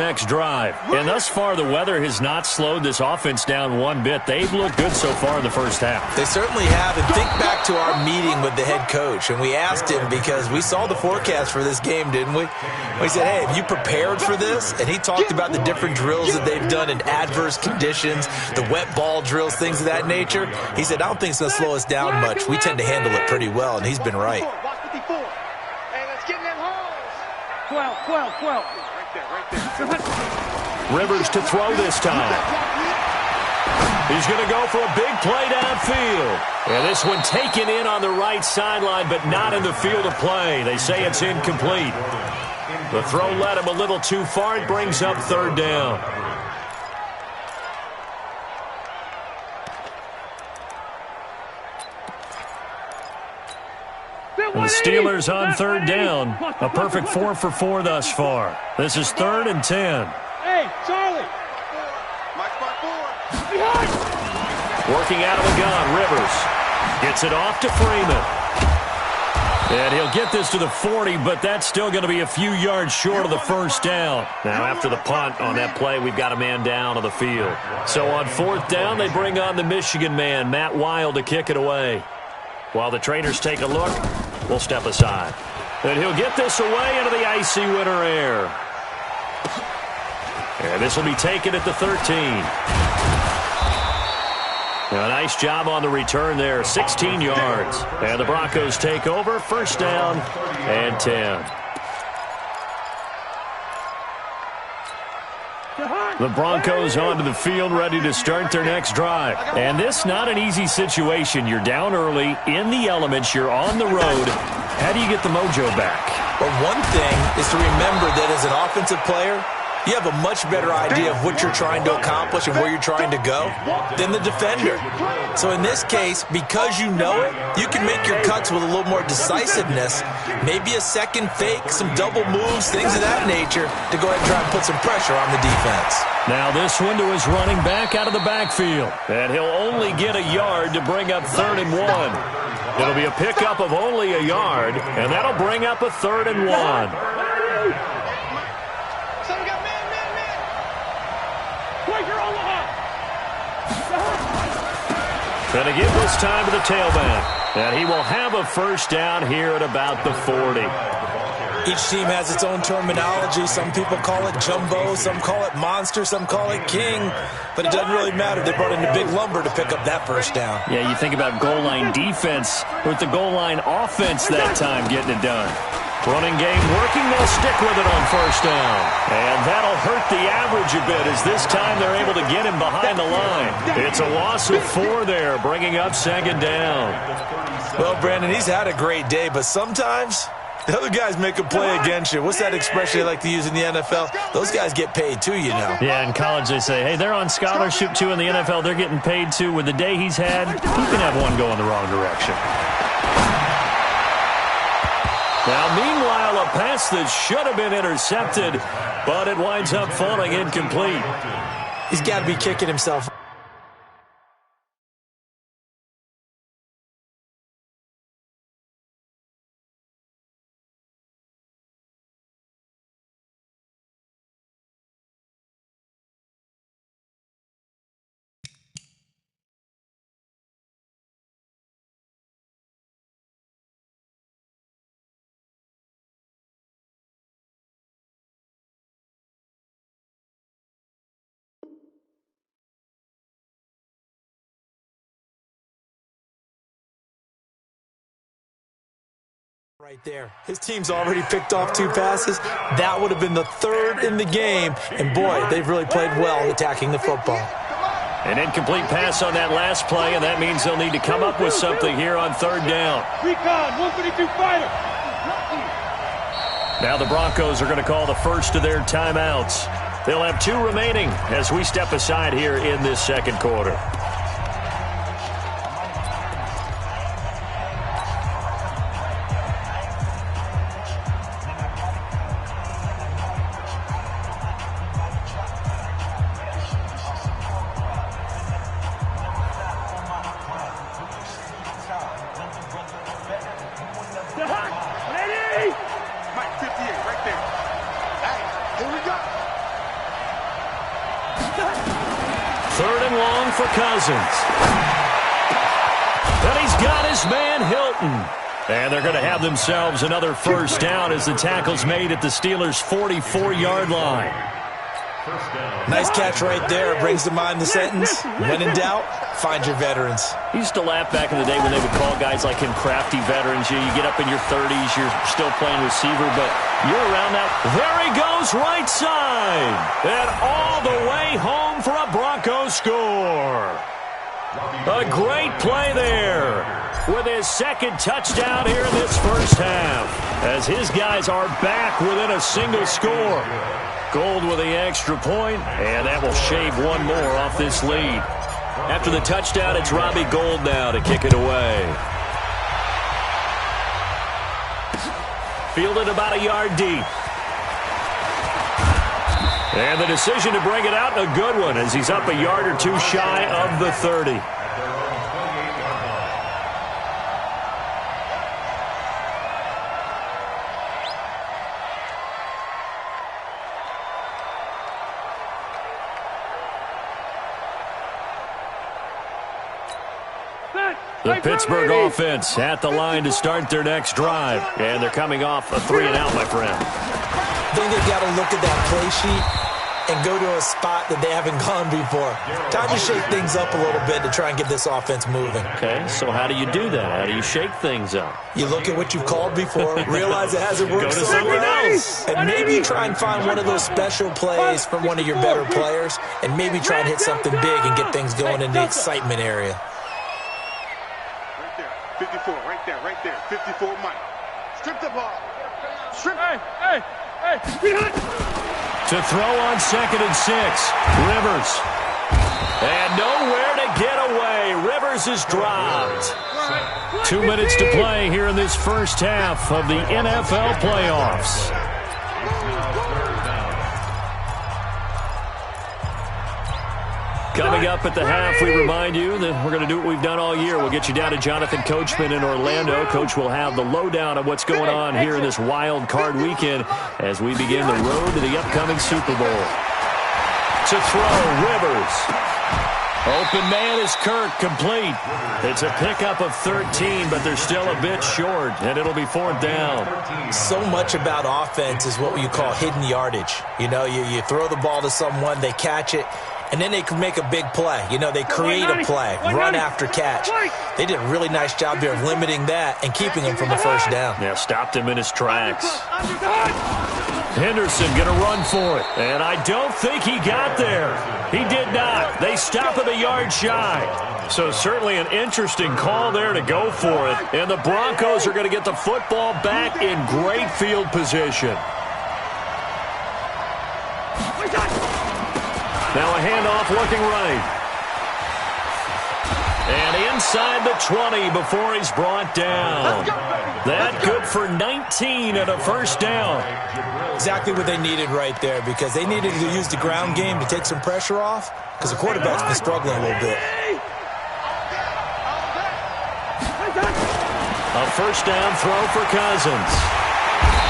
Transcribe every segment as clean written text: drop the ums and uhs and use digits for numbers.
Next drive. And thus far, the weather has not slowed this offense down one bit. They've looked good so far in the first half. They certainly have. And think back to our meeting with the head coach. And we asked him, because we saw the forecast for this game, didn't we? We said, hey, have you prepared for this? And he talked about the different drills that they've done in adverse conditions, the wet ball drills, things of that nature. He said, I don't think it's going to slow us down much. We tend to handle it pretty well, and he's been right. Hey, let's get in them holes. 12. Rivers to throw this time. He's going to go for a big play downfield. And this one taken in on the right sideline, but not in the field of play. They say it's incomplete. The throw led him a little too far. It brings up third down. And the Steelers on third down. A perfect 4 for 4 thus far. This is 3rd and 10. Hey, Charlie. Working out of a gun, Rivers. Gets it off to Freeman. And he'll get this to the 40, but that's still going to be a few yards short of the first down. Now, after the punt on that play, we've got a man down on the field. So on 4th down, they bring on the Michigan man, Matt Wild, to kick it away. While the trainers take a look, we'll step aside. And he'll get this away into the icy winter air. And this will be taken at the 13. A nice job on the return there, 16 yards. And the Broncos take over, first down and 10. The Broncos onto the field, ready to start their next drive. And this, not an easy situation. You're down early, in the elements, you're on the road. How do you get the mojo back? Well, one thing is to remember that as an offensive player, you have a much better idea of what you're trying to accomplish and where you're trying to go than the defender. So in this case, because you know it, you can make your cuts with a little more decisiveness, maybe a second fake, some double moves, things of that nature, to go ahead and try and put some pressure on the defense. Now this one to his running back out of the backfield. And he'll only get a yard to bring up 3rd and 1. It'll be a pickup of only a yard, and that'll bring up a 3rd and 1. Going to give this time to the tailback. And he will have a first down here at about the 40. Each team has its own terminology. Some people call it jumbo, some call it monster, some call it king. But it doesn't really matter. They brought in the big lumber to pick up that first down. Yeah, you think about goal line defense with the goal line offense that time getting it done. Running game working, they'll stick with it on first down. And that'll hurt the average a bit as this time they're able to get him behind the line. It's a loss of 4 there, bringing up 2nd down. Well, Brandon, he's had a great day, but sometimes the other guys make a play against you. What's that expression they like to use in the NFL? Those guys get paid too, you know. Yeah, in college they say, hey, they're on scholarship too. In the NFL, they're getting paid too. With the day he's had, he can have one go in the wrong direction. Now, meanwhile, a pass that should have been intercepted, but it winds up falling incomplete. He's got to be kicking himself. Right there. His team's already picked off 2 passes. That would have been the 3rd in the game. And, boy, they've really played well attacking the football. An incomplete pass on that last play, and that means they'll need to come up with something here on 3rd down. Recon, 152 fighter. Now the Broncos are going to call the first of their timeouts. They'll have 2 remaining as we step aside here in this 2nd quarter. Third and long for Cousins. And he's got his man Hilton. And they're going to have themselves another first down as the tackle's made at the Steelers' 44-yard line. Nice catch right there. Brings to mind the sentence, when in doubt, find your veterans. He used to laugh back in the day when they would call guys like him crafty veterans. You get up in your 30s, you're still playing receiver, but you're around that. There he goes, right side. And all the way home for a Broncos score. A great play there with his second touchdown here in this first half, as his guys are back within a single score. Gold with the extra point, and that will shave one more off this lead. After the touchdown, it's Robbie Gould now to kick it away. Fielded about a yard deep. And the decision to bring it out, a good one, as he's up a yard or two shy of the 30. The Pittsburgh offense at the line to start their next drive. And they're coming off a 3-and-out, my friend. I think they've got to look at that play sheet and go to a spot that they haven't gone before. Time to shake things up a little bit to try and get this offense moving. Okay, so how do you do that? How do you shake things up? You look at what you've called before, realize it hasn't worked Go to something else. and maybe try and find one of those special plays from one of your better players, and maybe try and hit something big and get things going in the excitement area. 54, right there, 54 Mike. Strip the ball. Strip. Hey. To throw on 2nd and 6, Rivers. And nowhere to get away. Rivers is dropped. 2 minutes to play here in this first half of the NFL playoffs. Coming up at the half, we remind you that we're going to do what we've done all year. We'll get you down to Jonathan Coachman in Orlando. Coach will have the lowdown of what's going on here in this wild card weekend as we begin the road to the upcoming Super Bowl. To throw, Rivers. Open man is Kirk, complete. It's a pickup of 13, but they're still a bit short, and it'll be 4th down. So much about offense is what you call hidden yardage. You know, you throw the ball to someone, they catch it, and then they can make a big play. You know, they create a play, run after catch. They did a really nice job here of limiting that and keeping him from a first down. Yeah, stopped him in his tracks. Henderson going to run for it, and I don't think he got there. He did not. They stop at the yard shy. So certainly an interesting call there to go for it. And the Broncos are going to get the football back in great field position. Now a handoff looking right. And inside the 20 before he's brought down. That good for 19 and a first down. Exactly what they needed right there, because they needed to use the ground game to take some pressure off, because the quarterback's been struggling a little bit. A first down throw for Cousins.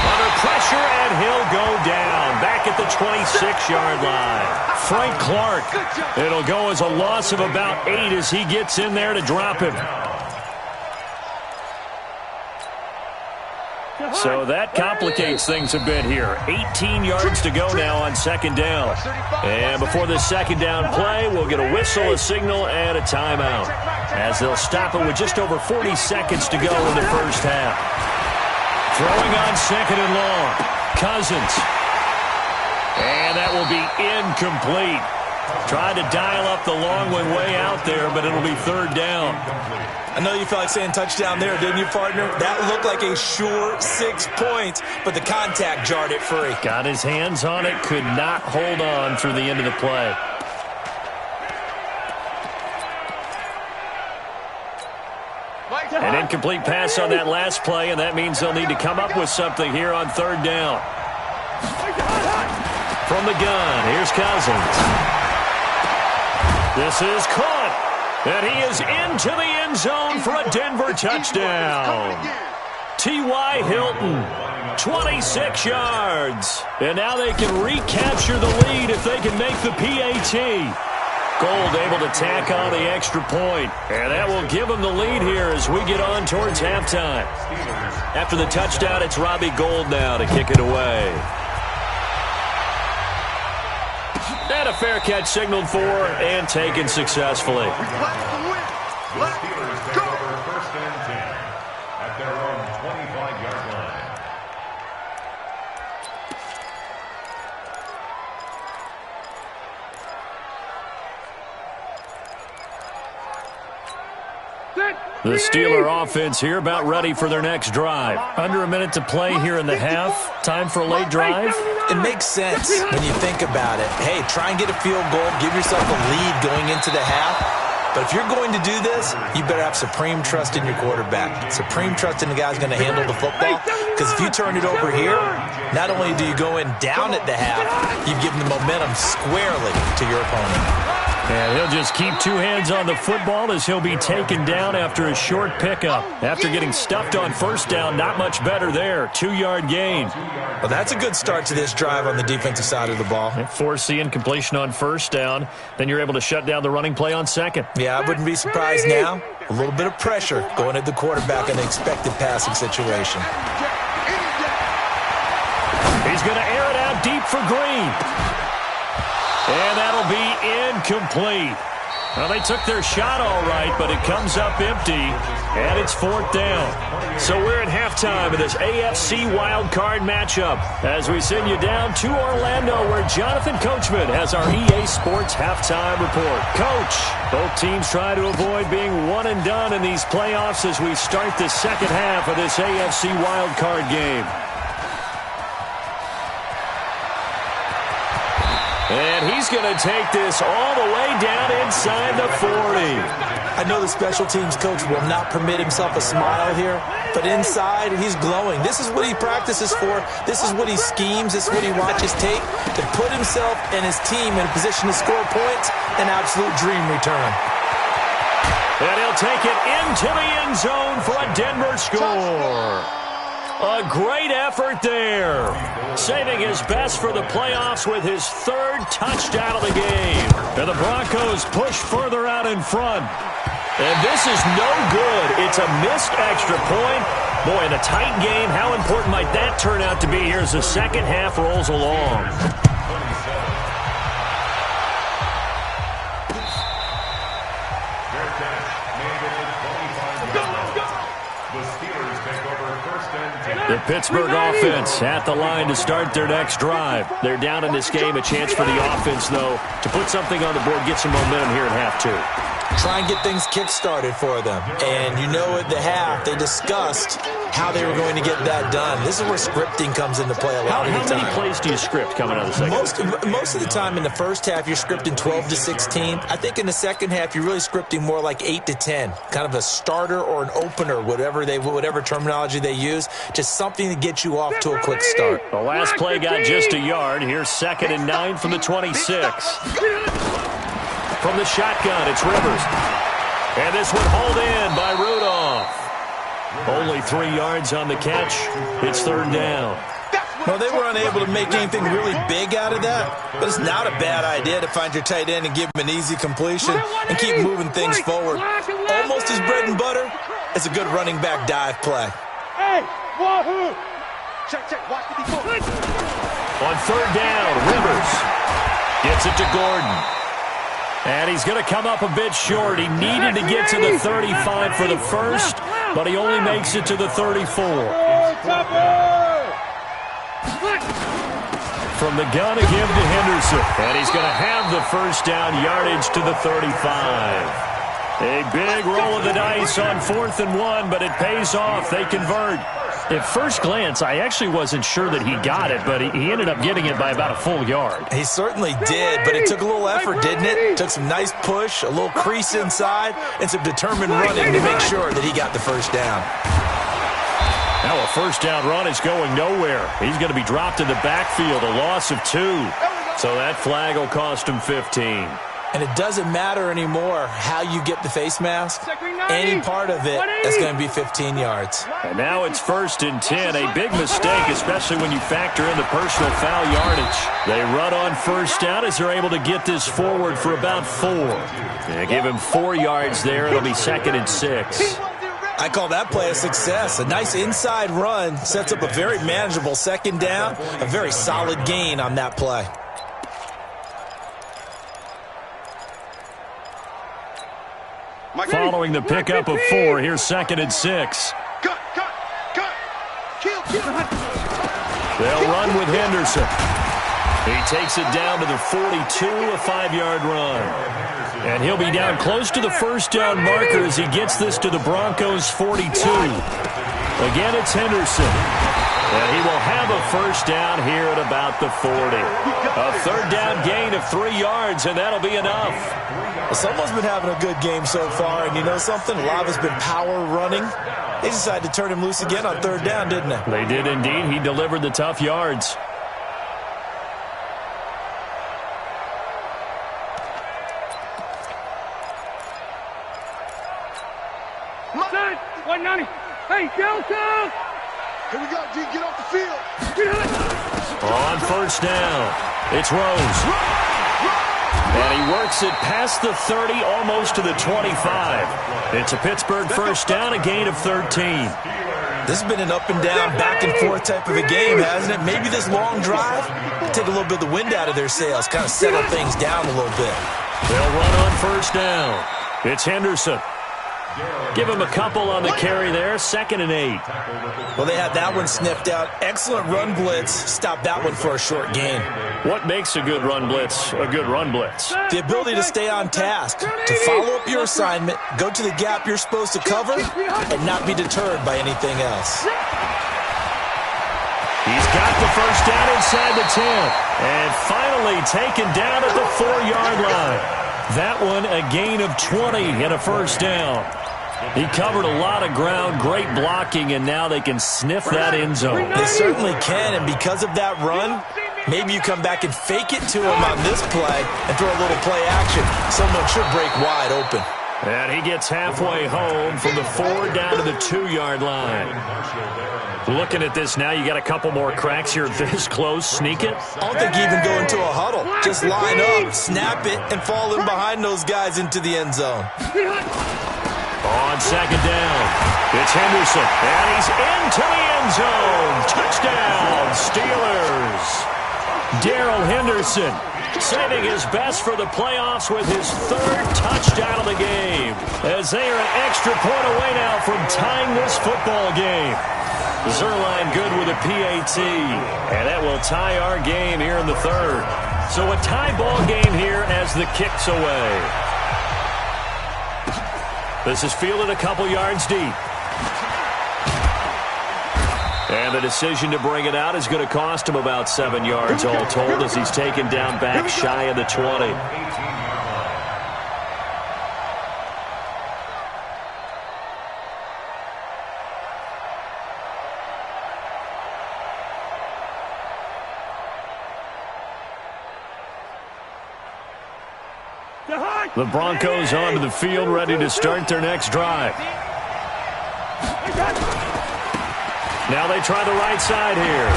Under pressure, and he'll go down back at the 26-yard line. Frank Clark. It'll go as a loss of about 8 as he gets in there to drop him. So that complicates things a bit here. 18 yards to go now on 2nd down. And before this 2nd down play, we'll get a whistle, a signal, and a timeout, as they'll stop it with just over 40 seconds to go in the first half. Throwing on 2nd and long. Cousins. And that will be incomplete. Tried to dial up the long one way out there, but it'll be 3rd down. I know you felt like saying touchdown there, didn't you, partner? That looked like a sure 6 points, but the contact jarred it free. Got his hands on it, could not hold on through the end of the play. An incomplete pass on that last play, and that means they'll need to come up with something here on 3rd down. From the gun, here's Cousins. This is caught, and he is into the end zone for a Denver touchdown. T.Y. Hilton, 26 yards. And now they can recapture the lead if they can make the PAT. Gold able to tack on the extra point. And that will give them the lead here as we get on towards halftime. After the touchdown, it's Robbie Gould now to kick it away. And a fair catch signaled for and taken successfully. The Steeler offense here about ready for their next drive. Under a minute to play here in the half. Time for a late drive. It makes sense when you think about it. Hey, try and get a field goal. Give yourself a lead going into the half. But if you're going to do this, you better have supreme trust in your quarterback. Supreme trust in the guy who's going to handle the football. Because if you turn it over here, not only do you go in down at the half, you've given the momentum squarely to your opponent. And he'll just keep two hands on the football as he'll be taken down after a short pickup. After getting stuffed on first down, not much better there. 2-yard gain. Well, that's a good start to this drive on the defensive side of the ball. Force the incompletion on first down. Then you're able to shut down the running play on second. Yeah, I wouldn't be surprised now. A little bit of pressure going at the quarterback in an expected passing situation. He's going to air it out deep for Green. And that'll be incomplete. Well, they took their shot all right, but it comes up empty, and it's fourth down. So we're at halftime of this AFC wildcard matchup as we send you down to Orlando where Jonathan Coachman has our EA Sports halftime report. Coach, both teams try to avoid being one and done in these playoffs as we start the second half of this AFC wildcard game. And he's going to take this all the way down inside the 40. I know the special teams coach will not permit himself a smile here, but inside he's glowing. This is what he practices for. This is what he schemes. This is what he watches tape to put himself and his team in a position to score points. An absolute dream return. And he'll take it into the end zone for a Denver score. A great effort there. Saving his best for the playoffs with his third touchdown of the game. And the Broncos push further out in front. And this is no good. It's a missed extra point. Boy, in a tight game, how important might that turn out to be here as the second half rolls along? The Pittsburgh offense at the line to start their next drive. They're down in this game. A chance for the offense, though, to put something on the board, get some momentum here at half two. Try and get things kick-started for them. And you know at the half, they discussed how they were going to get that done. This is where scripting comes into play a lot of the time. How many plays do you script coming out of the second? Most of the time in the first half, you're scripting 12 to 16. I think in the second half, you're really scripting more like 8 to 10. Kind of a starter or an opener, whatever terminology they use. Just something to get you off to a quick start. The last play got just a yard. Here's 2nd and 9 from the 26. From the shotgun, it's Rivers. And this one hauled in by Rudolph. Only 3 yards on the catch. It's 3rd down. Well, they were unable to make anything really big out of that, but it's not a bad idea to find your tight end and give him an easy completion and keep moving things forward. Almost as bread and butter as a good running back dive play. Hey, wahoo! Check, watch the defense. On 3rd down, Rivers gets it to Gordon. And he's going to come up a bit short. He needed to get to the 35 for the first, but he only makes it to the 34. From the gun again to Henderson. And he's going to have the first down yardage to the 35. A big roll of the dice on 4th and 1, but it pays off. They convert. At first glance, I actually wasn't sure that he got it, but he ended up getting it by about a full yard. He certainly did, but it took a little effort, didn't it? It took some nice push, a little crease inside, and some determined running to make sure that he got the first down. Now a first down run is going nowhere. He's going to be dropped in the backfield, a loss of 2. So that flag will cost him 15. And it doesn't matter anymore how you get the face mask. Any part of it is going to be 15 yards. And now it's 1st and 10. A big mistake, especially when you factor in the personal foul yardage. They run on 1st down as they're able to get this forward for about 4. They give him 4 yards there. It'll be 2nd and 6. I call that play a success. A nice inside run sets up a very manageable 2nd down. A very solid gain on that play. Following the pickup of 4, here's 2nd and 6. Cut. Kill. They'll run with Henderson. He takes it down to the 42, a 5-yard run. And he'll be down close to the 1st down marker as he gets this to the Broncos' 42. Again, it's Henderson. And he will have a 1st down here at about the 40. A 3rd down gain of 3 yards, and that'll be enough. Well, someone's been having a good game so far, and you know something? A lot of it's been power running. They decided to turn him loose again on 3rd down, didn't they? They did indeed. He delivered the tough yards. Set, 190. Hey, Joseph! Here we go, D. Get off the field. On 1st down, it's Rose. And he works it past the 30, almost to the 25. It's a Pittsburgh 1st down, a gain of 13. This has been an up and down, back and forth type of a game, hasn't it? Maybe this long drive take a little bit of the wind out of their sails, kind of settle things down a little bit. They'll run on 1st down. It's Henderson. Give him a couple on the carry there, 2nd and 8. Well, they had that one sniffed out. Excellent run blitz. Stop that one for a short gain. What makes a good run blitz a good run blitz? The ability to stay on task, to follow up your assignment, go to the gap you're supposed to cover, and not be deterred by anything else. He's got the 1st down inside the 10. And finally taken down at the 4-yard line. That one a gain of 20 and a 1st down. He covered a lot of ground, great blocking, and now they can sniff that end zone. They certainly can, and because of that run, maybe you come back and fake it to him on this play and throw a little play action. Someone should break wide open. And he gets halfway home from the 4 down to the 2-yard line. Looking at this now, you got a couple more cracks here this close. Sneak it? I don't think you even go into a huddle. Just line up, snap it, and fall in behind those guys into the end zone. On 2nd down, it's Henderson, and he's into the end zone. Touchdown, Steelers. Darrell Henderson saving his best for the playoffs with his 3rd touchdown of the game, as they are an extra point away now from tying this football game. Zerline good with a PAT, and that will tie our game here in the 3rd. So a tie ball game here as the kick's away. This is fielded a couple yards deep. And the decision to bring it out is going to cost him about 7 yards all told as he's taken down back shy of the 20. The Broncos onto the field, ready to start their next drive. Now they try the right side here.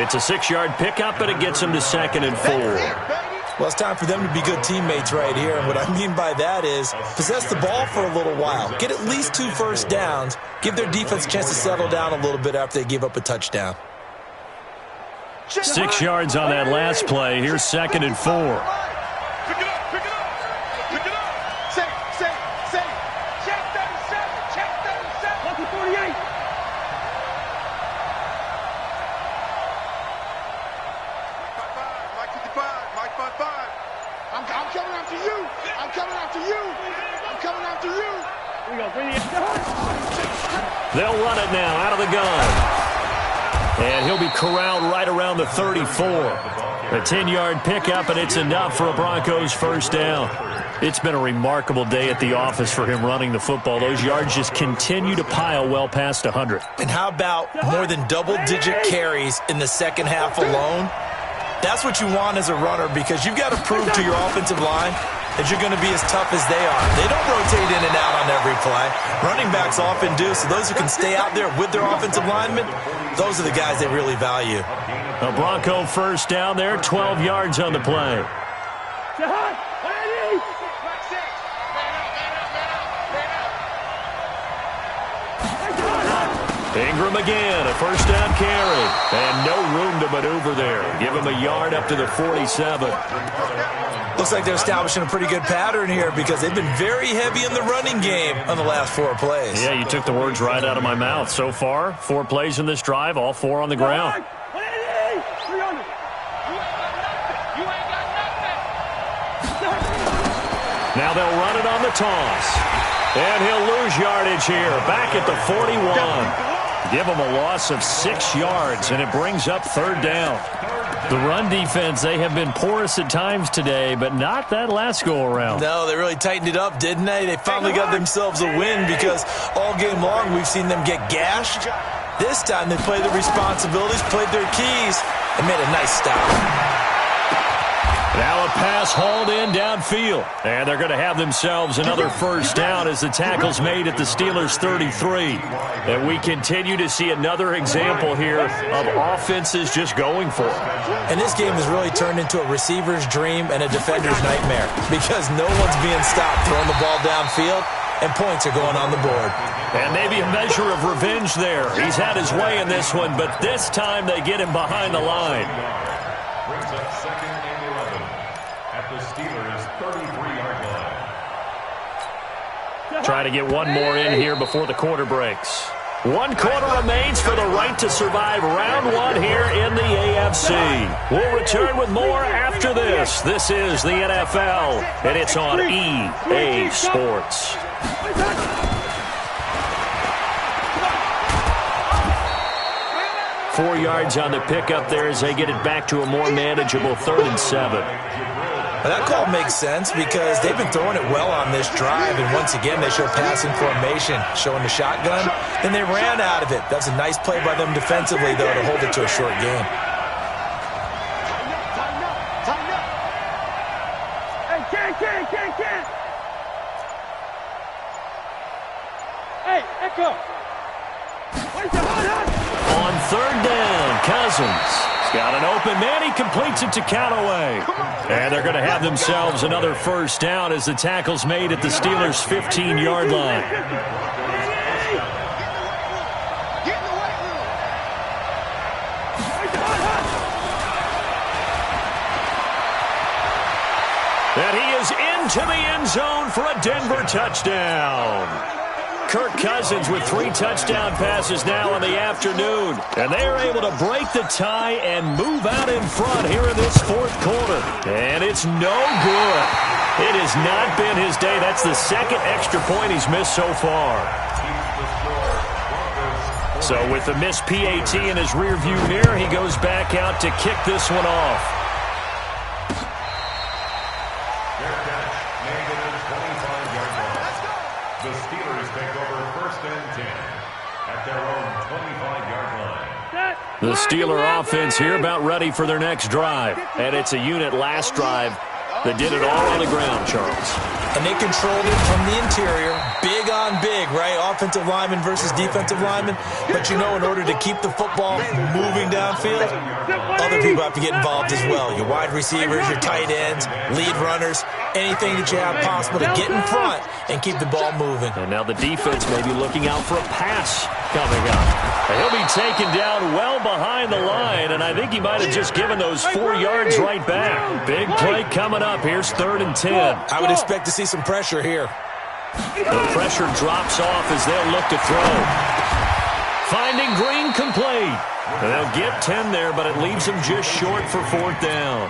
It's a 6-yard pickup, but it gets them to 2nd and 4. Well, it's time for them to be good teammates right here. And what I mean by that is possess the ball for a little while. Get at least 2 1st downs. Give their defense a chance to settle down a little bit after they give up a touchdown. 6 yards on that last play. Here's 2nd and 4. They'll run it now out of the gun. And he'll be corralled right around the 34. A 10-yard pickup, and it's enough for a Broncos 1st down. It's been a remarkable day at the office for him running the football. Those yards just continue to pile well past 100. And how about more than double-digit carries in the second half alone? That's what you want as a runner because you've got to prove to your offensive line that you're going to be as tough as they are. They don't rotate in and out on every play. Running backs often do, so those who can stay out there with their offensive linemen, those are the guys they really value. A Bronco first down there, 12 yards on the play. Ingram again, a first down carry. And no room to maneuver there. Give him a yard up to the 47. Looks like they're establishing a pretty good pattern here because they've been very heavy in the running game on the last 4 plays. Yeah, you took the words right out of my mouth. So far, 4 plays in this drive, all 4 on the ground. Now they'll run it on the toss. And he'll lose yardage here, back at the 41. Give him a loss of 6 yards, and it brings up 3rd down. The run defense, they have been porous at times today, but not that last go-around. No, they really tightened it up, didn't they? They finally got themselves a win because all game long we've seen them get gashed. This time they played their responsibilities, played their keys, and made a nice stop. Now a pass hauled in downfield. And they're going to have themselves another first down as the tackle's made at the Steelers' 33. And we continue to see another example here of offenses just going for it. And this game has really turned into a receiver's dream and a defender's nightmare because no one's being stopped throwing the ball downfield, and points are going on the board. And maybe a measure of revenge there. He's had his way in this one, but this time they get him behind the line. Brings up 2nd and 11 at the Steelers' 33-yard line. Try to get one more in here before the quarter breaks. 1 quarter remains for the right to survive round 1 here in the AFC. We'll return with more after this. This is the NFL, and it's on EA Sports. 4 yards on the pickup there as they get it back to a more manageable 3rd and 7. Well, that call makes sense because they've been throwing it well on this drive, and once again they show passing formation, showing the shotgun. Then they ran out of it. That's a nice play by them defensively, though, to hold it to a short game. Hey, Echo. On 3rd down, Cousins. He's got an open man. He completes it to Callaway. And they're going to have themselves another first down as the tackle's made at the Steelers' 15-yard line. And he is into the end zone for a Denver touchdown. Kirk Cousins with 3 touchdown passes now in the afternoon. And they are able to break the tie and move out in front here in this 4th quarter. And it's no good. It has not been his day. That's the 2nd extra point he's missed so far. So with the missed PAT in his rearview mirror, he goes back out to kick this one off. The Steelers take over 1st and 10 at their own 25-yard line. The Steeler offense here about ready for their next drive. And it's a unit last drive that did it all on the ground, Charles. And they controlled it from the interior. Big on big, right? Offensive lineman versus defensive lineman. But you know, in order to keep the football moving downfield, other people have to get involved as well. Your wide receivers, your tight ends, lead runners, anything that you have possible to get in front and keep the ball moving. And now the defense may be looking out for a pass coming up. And he'll be taken down well behind the line, and I think he might have just given those 4 yards right back. Big play coming up. Here's 3rd and 10. I would expect to see some pressure here. The pressure drops off as they'll look to throw. Finding Green complete. And they'll get 10 there, but it leaves them just short for 4th down.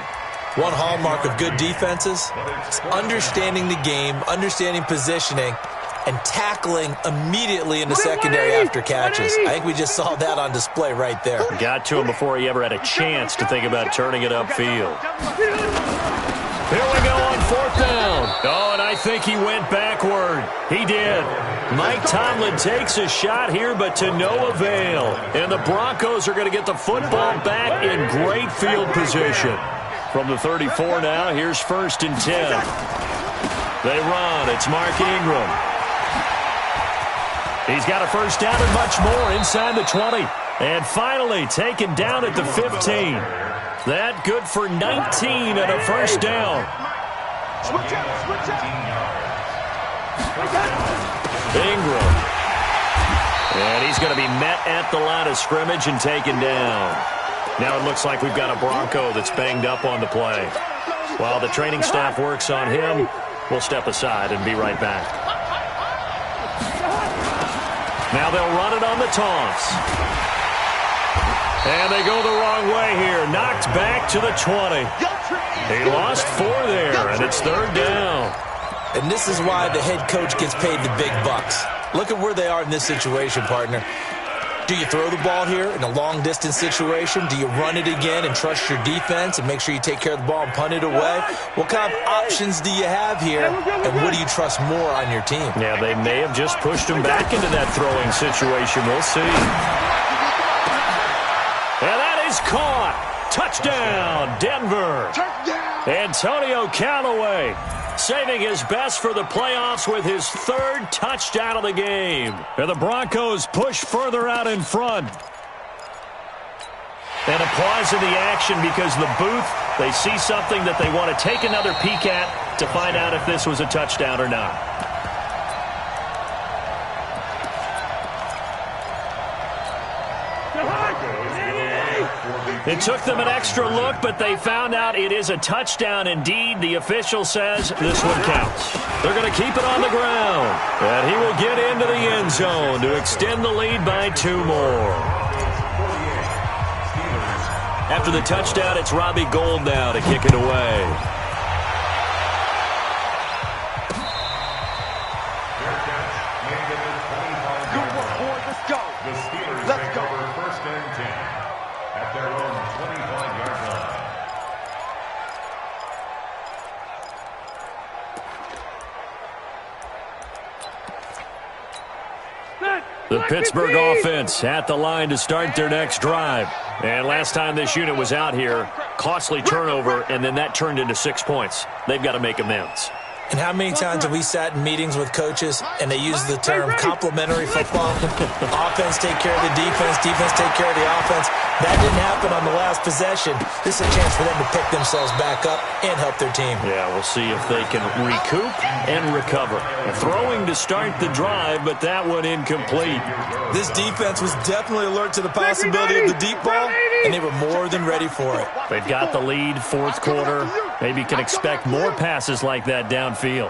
One hallmark of good defenses is understanding the game, understanding positioning, and tackling immediately in the secondary after catches. I think we just saw that on display right there. Got to him before he ever had a chance to think about turning it upfield. Here we go on 4th down. Oh, and I think he went backward. He did. Mike Tomlin takes a shot here, but to no avail. And the Broncos are going to get the football back in great field position. From the 34 now, here's 1st and 10. They run. It's Mark Ingram. He's got a 1st down and much more inside the 20. And finally taken down at the 15. That good for 19 and a 1st down. Ingram. And he's going to be met at the line of scrimmage and taken down. Now it looks like we've got a Bronco that's banged up on the play. While the training staff works on him, we'll step aside and be right back. Now they'll run it on the taunts. And they go the wrong way here. Knocked back to the 20. He lost 4 there, and it's 3rd down. And this is why the head coach gets paid the big bucks. Look at where they are in this situation, partner. Do you throw the ball here in a long-distance situation? Do you run it again and trust your defense and make sure you take care of the ball and punt it away? What kind of options do you have here, and what do you trust more on your team? Yeah, they may have just pushed him back into that throwing situation. We'll see. And that is caught. Touchdown, Denver. Antonio Callaway saving his best for the playoffs with his 3rd touchdown of the game. And the Broncos push further out in front. And a pause in the action because the booth, they see something that they want to take another peek at to find out if this was a touchdown or not. It took them an extra look, but they found out it is a touchdown indeed. The official says this one counts. They're going to keep it on the ground. And he will get into the end zone to extend the lead by 2 more. After the touchdown, it's Robbie Gould now to kick it away. Let's go. 1st and 10 at their own 25-yard line. The Pittsburgh offense at the line to start their next drive. And last time this unit was out here, costly turnover, and then that turned into 6 points. They've got to make amends. And how many times have we sat in meetings with coaches and they use the term complementary football? Offense take care of the defense, defense take care of the offense. That didn't happen on the last possession. This is a chance for them to pick themselves back up and help their team. Yeah, we'll see if they can recoup and recover. Throwing to start the drive, but that one incomplete. This defense was definitely alert to the possibility of the deep ball, and they were more than ready for it. They've got the lead, 4th quarter. Maybe can expect more passes like that downfield.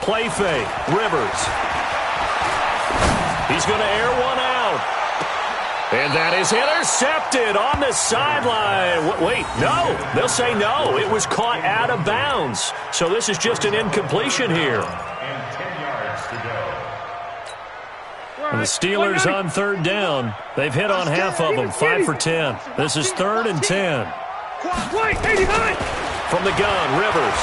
Play fake. Rivers. He's going to air one out. And that is intercepted on the sideline. Wait, no. They'll say no. It was caught out of bounds. So this is just an incompletion here. And 10 yards to go. And the Steelers on 3rd down. They've hit on half of them, 5 for 10. This is 3rd and 10. From the gun, Rivers.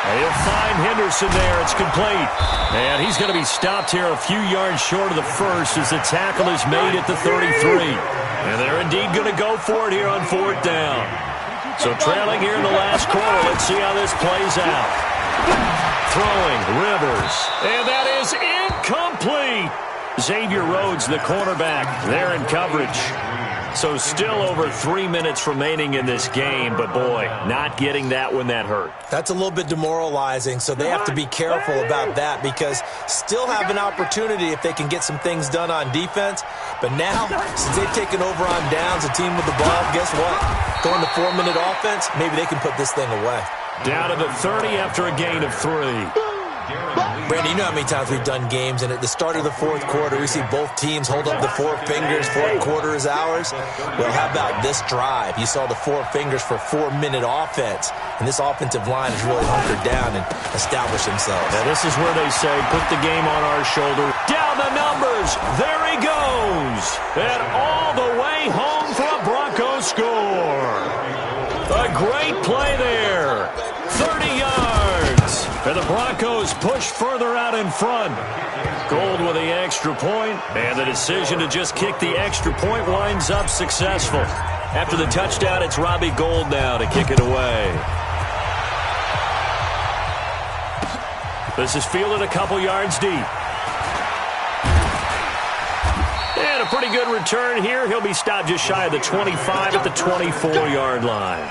He'll find Henderson there. It's complete. And he's going to be stopped here a few yards short of the first as the tackle is made at the 33. And they're indeed going to go for it here on 4th down. So trailing here in the last quarter. Let's see how this plays out. Throwing, Rivers. And that is incomplete. Xavier Rhodes, the cornerback, there in coverage. So still over 3 minutes remaining in this game, but boy, not getting that one that hurt. That's a little bit demoralizing, so they have to be careful about that because still have an opportunity if they can get some things done on defense. But now, since they've taken over on downs, a team with the ball, guess what? Going to 4-minute offense, maybe they can put this thing away. Down to the 30 after a gain of 3. Brandon, you know how many times we've done games, and at the start of the 4th quarter, we see both teams hold up the 4 fingers, 4th quarter is ours. Well, how about this drive? You saw the 4 fingers for 4-minute offense, and this offensive line has really hunkered down and established themselves. Now, this is where they say, put the game on our shoulder. Down the numbers. There he goes. goes. And all the way home for a Broncos score. A great play there. 30 yards. And the Broncos push further out in front. Gold with the extra point, and the decision to just kick the extra point winds up successful. After the touchdown, it's Robbie Gould now to kick it away. This is fielded a couple yards deep. And a pretty good return here. He'll be stopped just shy of the 25 at the 24-yard line.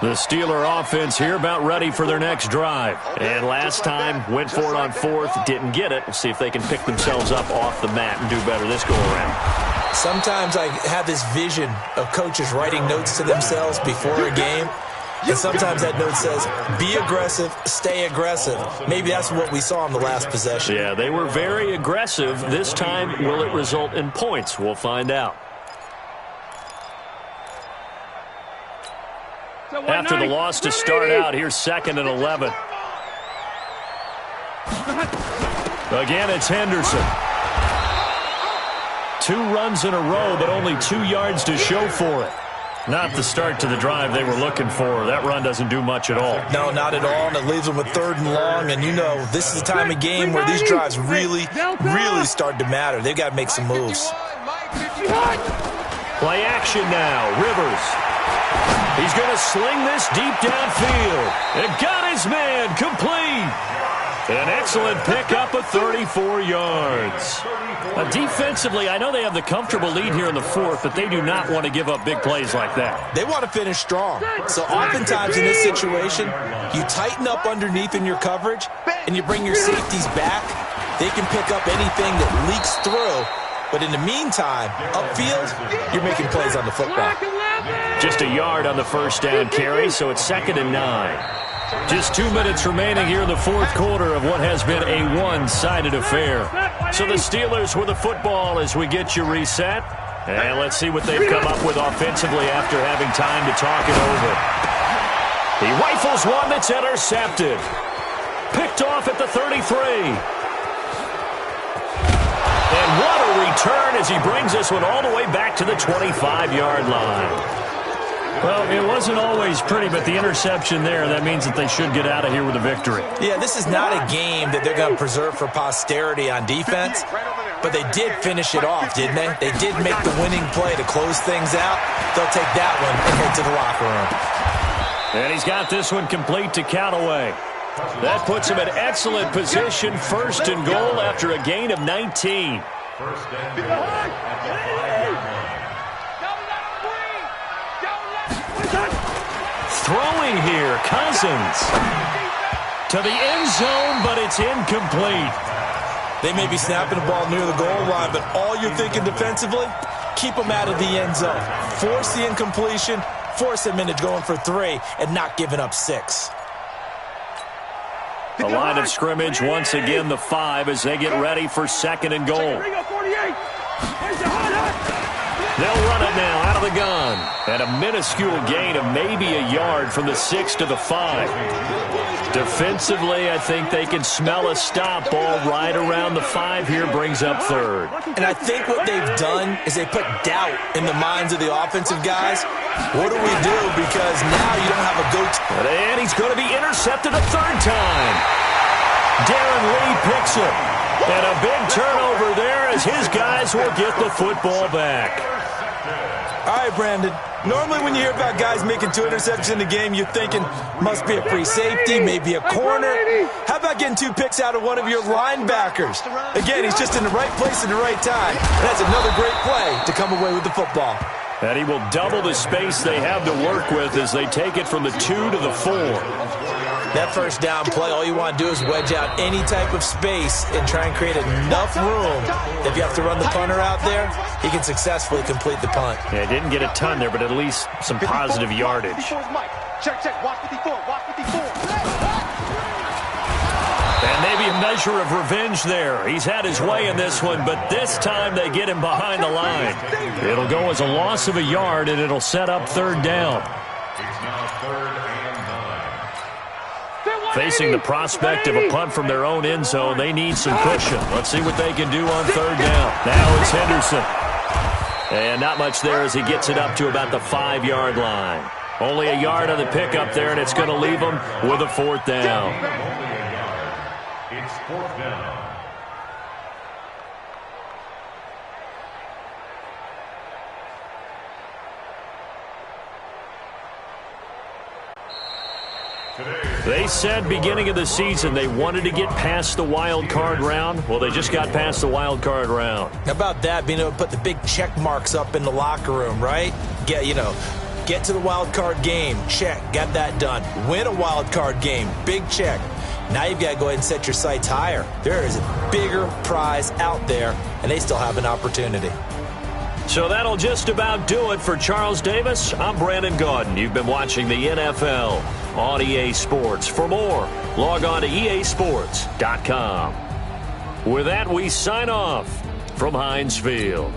The Steeler offense here about ready for their next drive. And last time, went for it on fourth, didn't get it. We'll see if they can pick themselves up off the mat and do better this go-around. Sometimes I have this vision of coaches writing notes to themselves before a game. And sometimes that note says, be aggressive, stay aggressive. Maybe that's what we saw in the last possession. Yeah, they were very aggressive. This time, will it result in points? We'll find out. After the loss to start out, here's 2nd and 11. Again, it's Henderson. 2 runs in a row, but only 2 yards to show for it. Not the start to the drive they were looking for. That run doesn't do much at all. No, not at all, and it leaves them with 3rd and long. And you know, this is the time of game where these drives really start to matter. They've got to make some moves. Play action now. Rivers. He's going to sling this deep downfield. And got his man complete. An excellent pickup of 34 yards. Defensively, I know they have the comfortable lead here in the 4th, but they do not want to give up big plays like that. They want to finish strong. So oftentimes in this situation, you tighten up underneath in your coverage, and you bring your safeties back. They can pick up anything that leaks through. But in the meantime, upfield, you're making plays on the football. Just a yard on the first down carry, so it's 2nd and 9. Just 2 minutes remaining here in the 4th quarter of what has been a one-sided affair. So the Steelers with the football as we get you reset. And let's see what they've come up with offensively after having time to talk it over. He rifles one that's intercepted. Picked off at the 33. And what a return as he brings this one all the way back to the 25-yard line. Well, it wasn't always pretty, but the interception there, that means that they should get out of here with a victory. Yeah, this is not a game that they're going to preserve for posterity on defense, but they did finish it off, didn't they? They did make the winning play to close things out. They'll take that one and head to the locker room. And he's got this one complete to Callaway. That puts him in excellent position, 1st and goal after a gain of 19. First and goal at the 5-yard line. Throwing here, Cousins. To the end zone, but it's incomplete. They may be snapping the ball near the goal line, but all you're thinking defensively, keep them out of the end zone. Force the incompletion, force them into going for 3, and not giving up 6. The line of scrimmage, once again, the 5 as they get ready for 2nd and goal. They'll run it now out of the gun. And a minuscule gain of maybe a yard from the 6 to the 5. Defensively, I think they can smell a stop. Ball right around the 5 here brings up 3rd. And I think what they've done is they put doubt in the minds of the offensive guys. What do we do? Because now you don't have a go-to. And he's going to be intercepted a 3rd time. Darren Lee picks it. And a big turnover there as his guys will get the football back. All right, Brandon. Normally when you hear about guys making 2 interceptions in the game, you're thinking must be a free safety, maybe a corner. How about getting 2 picks out of one of your linebackers? Again, he's just in the right place at the right time. And that's another great play to come away with the football. And he will double the space they have to work with as they take it from the 2 to the 4. That first down play, all you want to do is wedge out any type of space and try and create enough room. If you have to run the punter out there, he can successfully complete the punt. Yeah, didn't get a ton there, but at least some positive yardage. Check, watch 54, watch 54. And maybe a measure of revenge there. He's had his way in this one, but this time they get him behind the line. It'll go as a loss of a yard, and it'll set up 3rd down. It's now 3rd and 9. Facing the prospect of a punt from their own end zone, they need some cushion. Let's see what they can do on third down. Now it's Henderson. And not much there as he gets it up to about the 5-yard line. Only a yard on the pickup there, and it's going to leave them with a 4th down. Only a yard. It's 4th down. They said beginning of the season they wanted to get past the wild card round. Well, they just got past the wild card round. How about that, being able to put the big check marks up in the locker room, right? Get to the wild card game, check, got that done. Win a wild card game, big check. Now you've got to go ahead and set your sights higher. There is a bigger prize out there, and they still have an opportunity. So that'll just about do it for Charles Davis. I'm Brandon Gaudin. You've been watching the NFL on EA Sports. For more, log on to easports.com. With that, we sign off from Heinz Field.